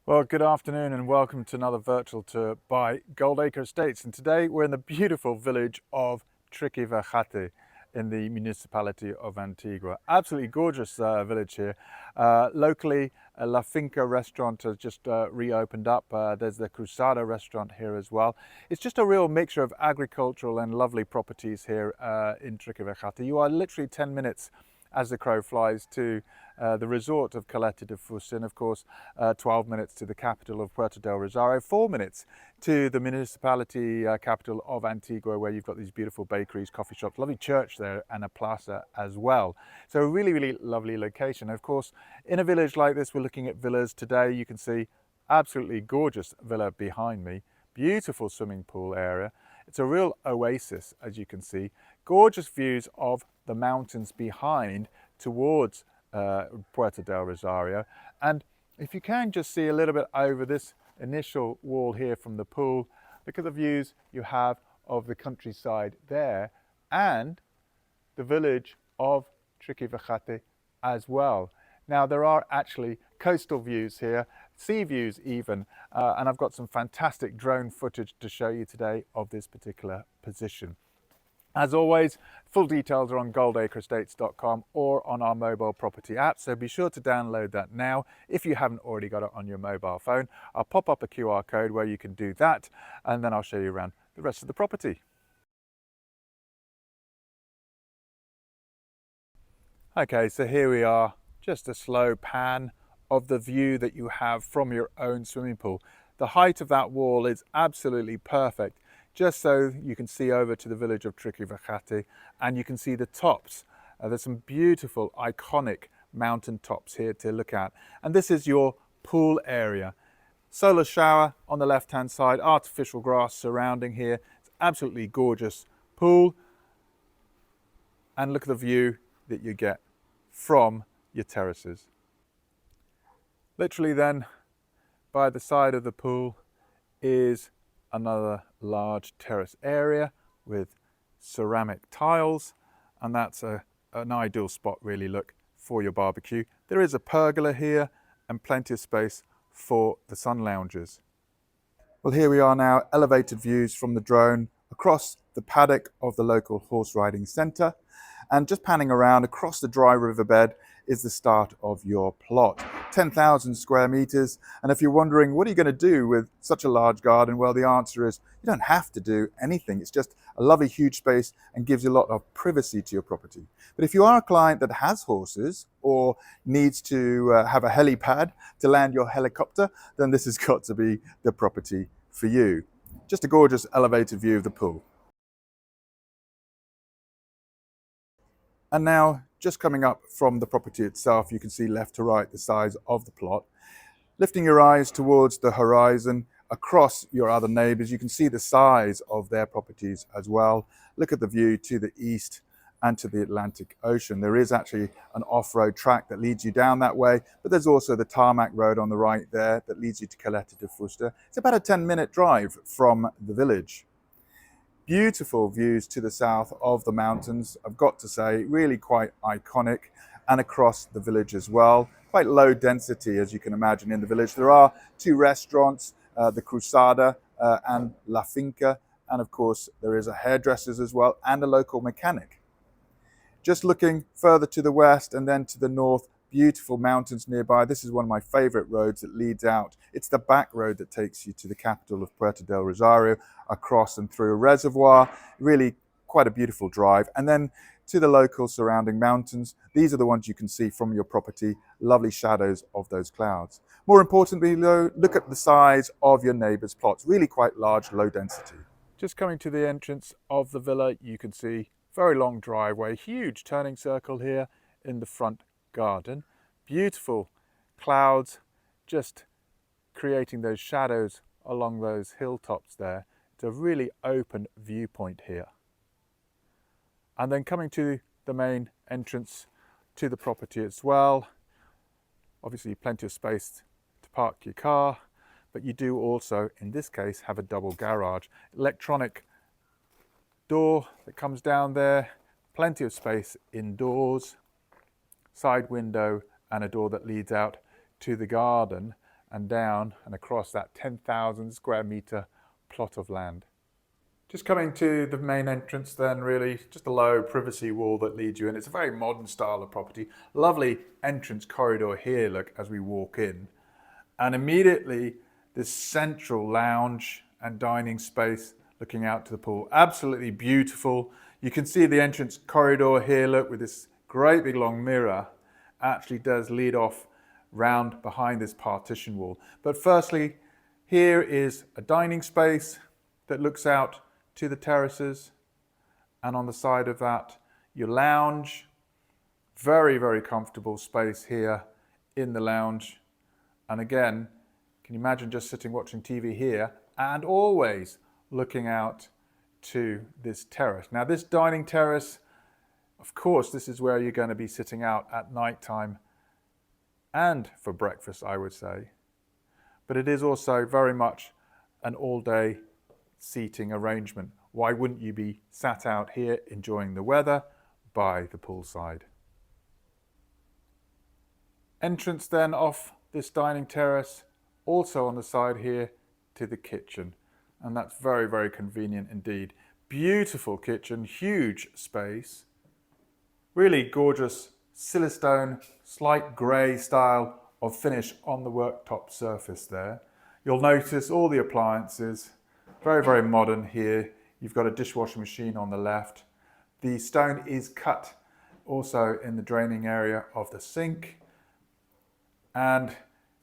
Well, good afternoon and welcome to another virtual tour by Goldacre Estates. And today we're in the beautiful village of TRQUIVIJATE in the municipality of Antigua. Absolutely gorgeous village here. Locally, a La Finca restaurant has just reopened up. There's the Cruzada restaurant here as well. It's just a real mixture of agricultural and lovely properties here in TRQUIVIJATE. You are literally 10 minutes as the crow flies to the resort of Caleta de Fusta, and of course 12 minutes to the capital of Puerto del Rosario, 4 minutes to the municipality capital of Antigua, where you've got these beautiful bakeries, coffee shops, lovely church there, and a plaza as well. So a really, really lovely location. Of course, in a village like this, we're looking at villas today. You can see absolutely gorgeous villa behind me, beautiful swimming pool area. It's a real oasis, as you can see. Gorgeous views of the mountains behind towards Puerto del Rosario. And if you can just see a little bit over this initial wall here from the pool, look at the views you have of the countryside there and the village of TRQUIVIJATE as well. Now there are actually coastal views here, sea views even, and I've got some fantastic drone footage to show you today of this particular position. As always, full details are on goldacreestates.com or on our mobile property app, so be sure to download that now if you haven't already got it on your mobile phone. I'll pop up a QR code where you can do that, and then I'll show you around the rest of the property. Okay, so here we are, just a slow pan of the view that you have from your own swimming pool. The height of that wall is absolutely perfect, just so you can see over to the village of TRQUIVIJATE and you can see the tops. There's some beautiful, iconic mountain tops here to look at. And this is your pool area. Solar shower on the left-hand side, artificial grass surrounding here. It's absolutely gorgeous pool. And look at the view that you get from your terraces. Literally then, by the side of the pool is another large terrace area with ceramic tiles, and that's an ideal spot really, look, for your barbecue. There is a pergola here and plenty of space for the sun loungers. Well, here we are now, elevated views from the drone across the paddock of the local horse riding centre. And just panning around across the dry riverbed is the start of your plot. 10,000 square meters. And if you're wondering, what are you going to do with such a large garden? Well, the answer is you don't have to do anything. It's just a lovely, huge space and gives you a lot of privacy to your property. But if you are a client that has horses or needs to have a helipad to land your helicopter, then this has got to be the property for you. Just a gorgeous elevated view of the pool. And now, just coming up from the property itself, you can see left to right the size of the plot. Lifting your eyes towards the horizon, across your other neighbours, you can see the size of their properties as well. Look at the view to the east and to the Atlantic Ocean. There is actually an off-road track that leads you down that way, but there's also the tarmac road on the right there that leads you to Caleta de Fusta. It's about a 10-minute drive from the village. Beautiful views to the south of the mountains, I've got to say, really quite iconic, and across the village as well. Quite low density, as you can imagine, in the village. There are two restaurants, the Cruzada and La Finca, and of course there is a hairdresser's as well and a local mechanic. Just looking further to the west and then to the north, beautiful mountains nearby. This is one of my favorite roads that leads out. It's the back road that takes you to the capital of Puerto del Rosario, across and through a reservoir. Really quite a beautiful drive. And then to the local surrounding mountains. These are the ones you can see from your property, lovely shadows of those clouds. More importantly, though, look at the size of your neighbour's plots, really quite large, low density. Just coming to the entrance of the villa, you can see very long driveway, huge turning circle here in the front garden. Beautiful clouds just creating those shadows along those hilltops there. It's a really open viewpoint here. And then coming to the main entrance to the property as well. Obviously plenty of space to park your car, but you do also, in this case, have a double garage. Electronic door that comes down there, plenty of space indoors, side window and a door that leads out to the garden. and down and across that 10,000 square metre plot of land. Just coming to the main entrance then, really, just a low privacy wall that leads you in. It's a very modern style of property. Lovely entrance corridor here, look, as we walk in. And immediately, this central lounge and dining space looking out to the pool. Absolutely beautiful. You can see the entrance corridor here, look, with this great big long mirror. Actually does lead off round behind this partition wall. But firstly, here is a dining space that looks out to the terraces, and on the side of that, your lounge. Very, very comfortable space here in the lounge. And again, can you imagine just sitting watching TV here and always looking out to this terrace. Now this dining terrace, of course, this is where you're going to be sitting out at night time and for breakfast, I would say. But it is also very much an all-day seating arrangement. Why wouldn't you be sat out here enjoying the weather by the poolside? Entrance then off this dining terrace, also on the side here to the kitchen. And that's very, very convenient indeed. Beautiful kitchen, huge space. Really gorgeous silestone, slight grey style of finish on the worktop surface there. You'll notice all the appliances, very, very modern here. You've got a dishwashing machine on the left. The stone is cut also in the draining area of the sink. And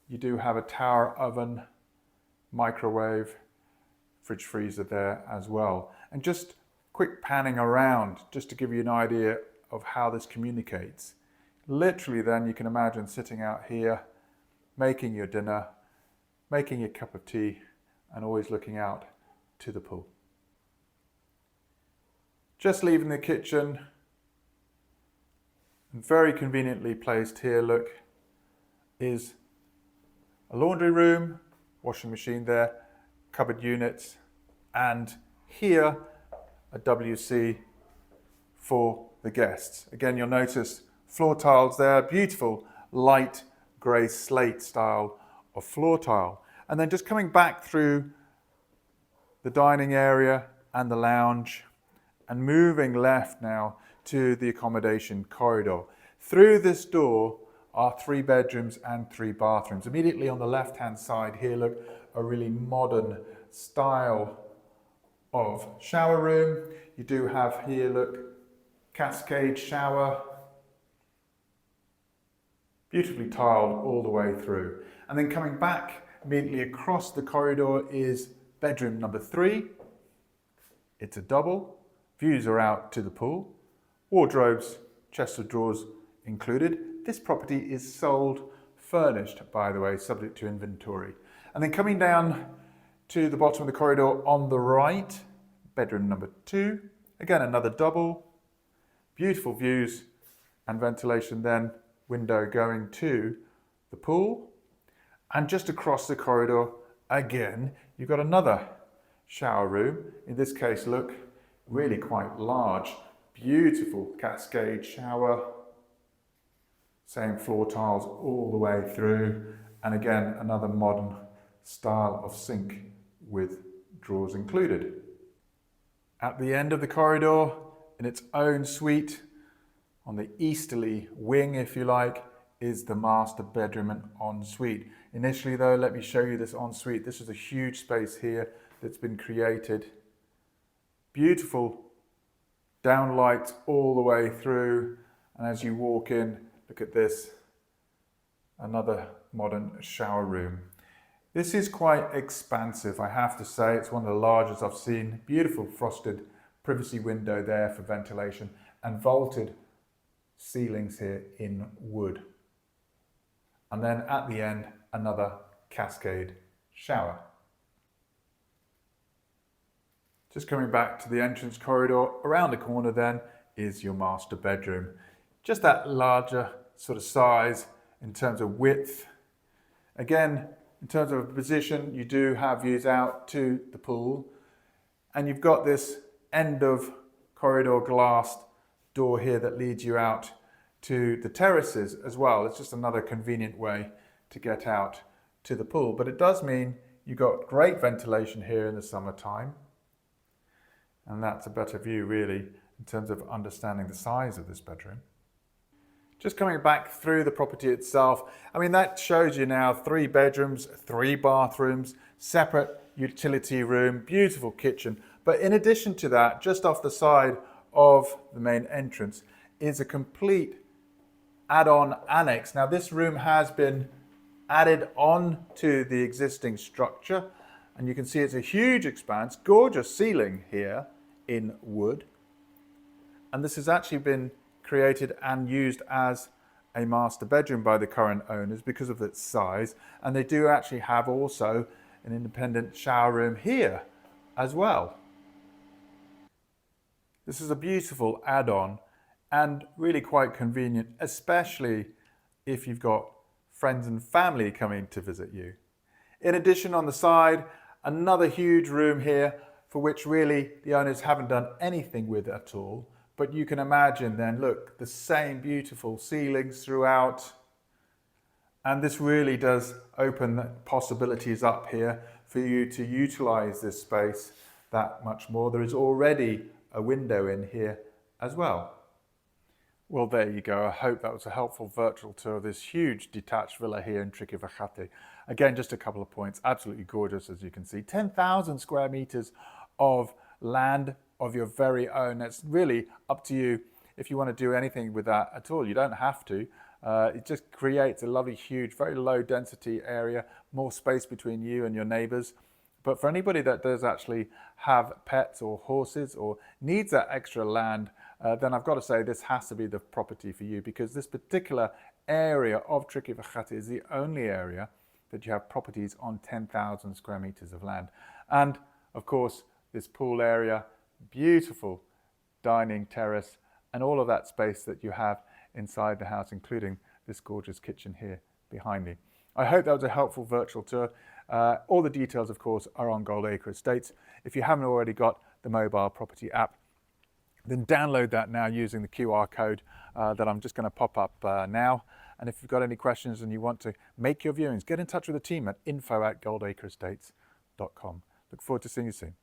you do have a tower oven, microwave, fridge freezer there as well. And just quick panning around, just to give you an idea of how this communicates. Literally then you can imagine sitting out here, making your dinner, making your cup of tea, and always looking out to the pool. Just leaving the kitchen, and very conveniently placed here, look, is a laundry room, washing machine there, cupboard units, and here a WC for the guests. Again, you'll notice floor tiles there, beautiful light grey slate style of floor tile. And then just coming back through the dining area and the lounge and moving left now to the accommodation corridor. Through this door are 3 bedrooms and 3 bathrooms. Immediately on the left-hand side here, look, a really modern style of shower room. You do have here, look, cascade shower. Beautifully tiled all the way through. And then coming back immediately across the corridor is bedroom number 3. It's a double. Views are out to the pool. Wardrobes, chests of drawers included. This property is sold furnished, by the way, subject to inventory. And then coming down to the bottom of the corridor on the right, bedroom number 2. Again, another double. Beautiful views and ventilation then, window going to the pool. And just across the corridor, again, you've got another shower room. In this case, look, really quite large. Beautiful cascade shower. Same floor tiles all the way through. And again, another modern style of sink with drawers included. At the end of the corridor, in its own suite, on the easterly wing, if you like, is the master bedroom and ensuite. Initially though, let me show you this ensuite. This is a huge space here that's been created. Beautiful downlights all the way through. And as you walk in, look at this, another modern shower room. This is quite expansive, I have to say. It's one of the largest I've seen. Beautiful frosted privacy window there for ventilation and vaulted ceilings here in wood. And then at the end, another cascade shower. Just coming back to the entrance corridor, around the corner then is your master bedroom. Just that larger sort of size in terms of width. Again, in terms of position, you do have views out to the pool. And you've got this end of corridor glass door here that leads you out to the terraces as well. It's just another convenient way to get out to the pool, but it does mean you've got great ventilation here in the summertime. And that's a better view really in terms of understanding the size of this bedroom. Just coming back through the property itself, I mean, that shows you now 3 bedrooms, 3 bathrooms, separate utility room, beautiful kitchen. But in addition to that, just off the side of the main entrance is a complete add-on annex. Now this room has been added on to the existing structure, and you can see it's a huge expanse, gorgeous ceiling here in wood. And this has actually been created and used as a master bedroom by the current owners because of its size, and they do actually have also an independent shower room here as well. This is a beautiful add-on and really quite convenient, especially if you've got friends and family coming to visit you. In addition, on the side, another huge room here for which really the owners haven't done anything with at all. But you can imagine then, look, the same beautiful ceilings throughout. And this really does open the possibilities up here for you to utilize this space that much more. There is already a window in here as well. Well, there you go. I hope that was a helpful virtual tour of this huge detached villa here in TRQUIVIJATE. Again, just a couple of points. Absolutely gorgeous, as you can see. 10,000 square meters of land of your very own. It's really up to you if you want to do anything with that at all. You don't have to. It just creates a lovely, huge, very low density area, more space between you and your neighbors. But for anybody that does actually have pets or horses or needs that extra land, then I've got to say this has to be the property for you, because this particular area of TRQUIVIJATE is the only area that you have properties on 10,000 square meters of land. And of course, this pool area, beautiful dining terrace, and all of that space that you have inside the house, including this gorgeous kitchen here behind me. I hope that was a helpful virtual tour. All the details, of course, are on Goldacre Estates. If you haven't already got the mobile property app, then download that now using the QR code that I'm just going to pop up now. And if you've got any questions and you want to make your viewings, get in touch with the team at info@goldacreestates.com. Look forward to seeing you soon.